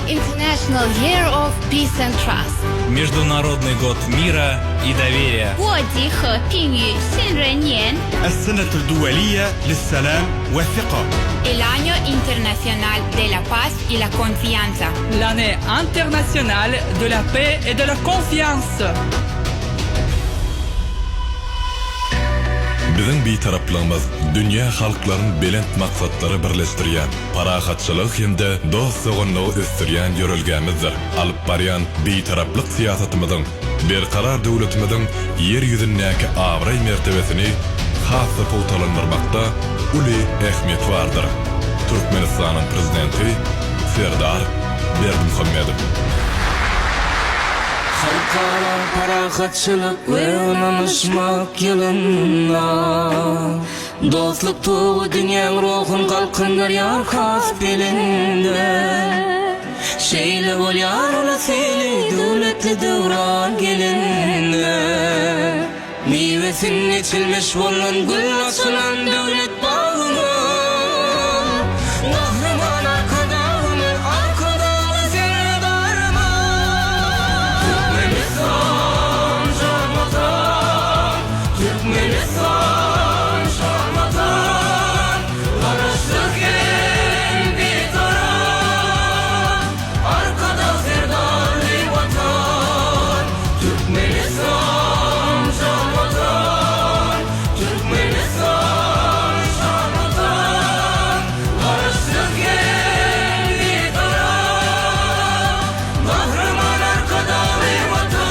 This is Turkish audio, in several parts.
International Year of Peace and Trust. Международный год мира и доверия. 国际和平与信任年 السنة الدولية للسلام والثقة. El Año Internacional de la Paz y la Confianza. L'année internationale de la paix et de la confiance. Bizim bir taraplığımız dünya halkların belent maksatları birleştirýän, parahatçylyk hemde dostlugyny östirýän ýörelgemizdir. Alyp barýan bir taraplyk siýasatymyzyň, berkarar döwletimiziň yer ýüzündäki awray mertebesini hasy pultalandyrmakda uly ähmiýet bardyr. Türkmenistanyň prezidenti Serdar Berdimuhammedow. Halkara parahatçılık ve anlaşmak yılında dostluk tuğu dünyanın ruhun kalkındır yar kas belinde şeyle bol yar olasıyla devletli devran gelinde meyvesin içilmiş bolun gül açılan devlet bağını kahraman arkadağını arkadağı serdarma Türkmenistan şarmatan Türkmenistan şarmatan karıştık en bir taraf arkada serdarlı vatan Türkmenistan şarmatan Türkmenistan şarmatan karıştık en bir taraf kahraman arkadalı vatan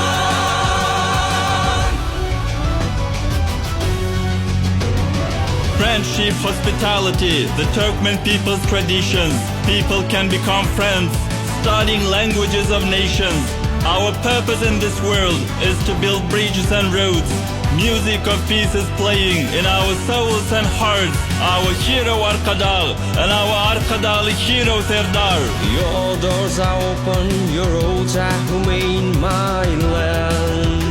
Friendship, hospitality, the Turkmen people's traditions. People can become friends, studying languages of nations. Our purpose in this world is to build bridges and roads. Music of peace is playing in our souls and hearts. Our hero Arkadağ and our Arkadağlı hero Serdar. Your doors are open, your roads are humane, my land.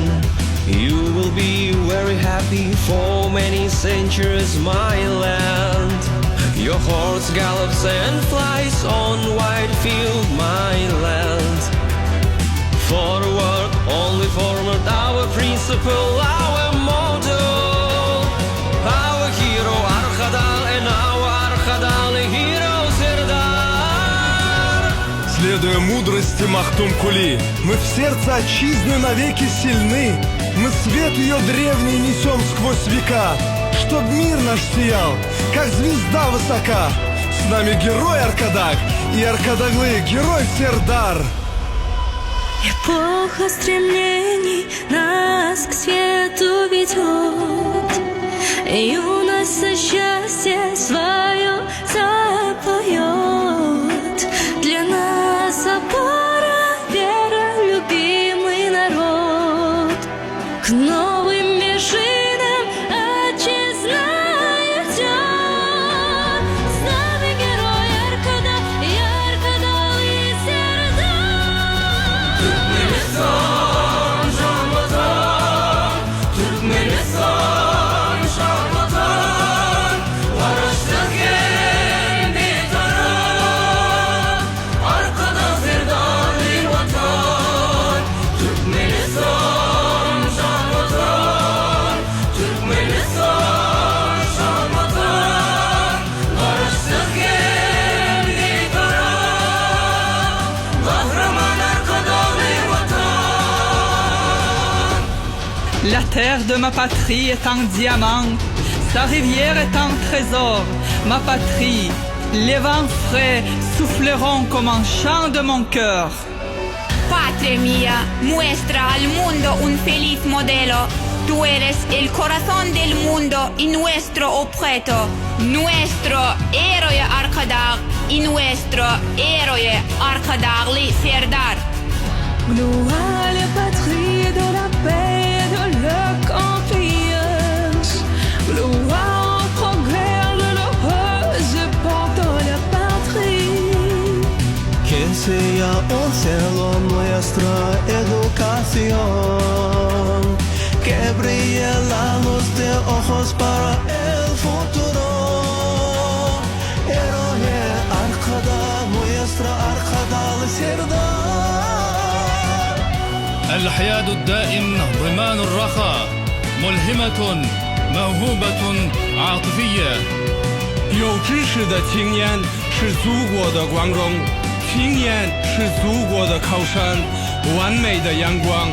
You will be very happy for many centuries, my land. Your horse gallops and flies on wide field, my land. Forward, only forward, our principle, our motto. Our hero Arkadağ and our Arkadağlı hero Serdar. Следуя мудрости Махтум Кули, мы в сердце отчизны навеки сильны. Мы свет ее древний несем сквозь века, чтоб мир наш сиял, как звезда высока. С нами герой Аркадак и Аркадаглы герой Сердар. Эпоха стремлений нас к свету ведет, юность со счастье свое запоет. Для нас опора, вера, любимый народ. К новым вершинам отчизна идет. С нами герой Аркадак и Аркадağlı Serdar. Türkmenistan şarmatan Türkmenistan şarmatan karıştık en bir taraf arkada serdarlı vatan Türkmenistan şarmatan Türkmenistan şarmatan karıştık en bir taraf kahraman arkadalı vatan La terre de ma patrie est un diamant, sa rivière est un trésor. Ma patrie, les vents frais souffleront comme un chant de mon cœur. Patria mía, muestra al mundo un feliz modelo. Tú eres el corazón del mundo y nuestro objeto. Nuestro héroe Arkadağ y nuestro héroe Arkadağlı Serdar. Gloire à la patrie de la paix et de la confiance. Gloire au progrès de l'heureuse porte de la patrie. Que sea un cielo nuestra educación, que brille la luz de ojos para el futuro. Héroe Arkadağ, nuestra Arkadağlı Serdar. الحياد الدائم ضمان الرخاء ملهمة موهوبة عاطفية 有知识的青年是祖国的光荣，青年是祖国的靠山，完美的阳光，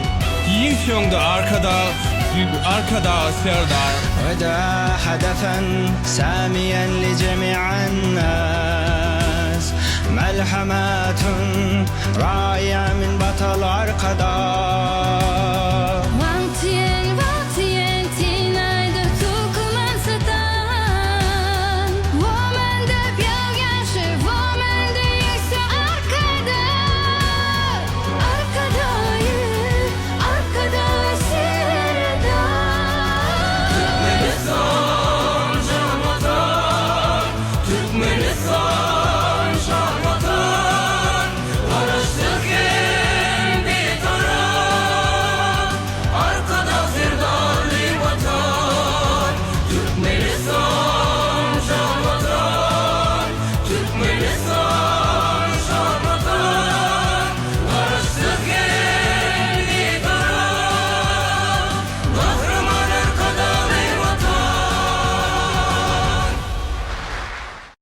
英雄的arkada Serdar。 غدا هدفا ساميا لجميع الناس ملحمات راية من بطل أركدا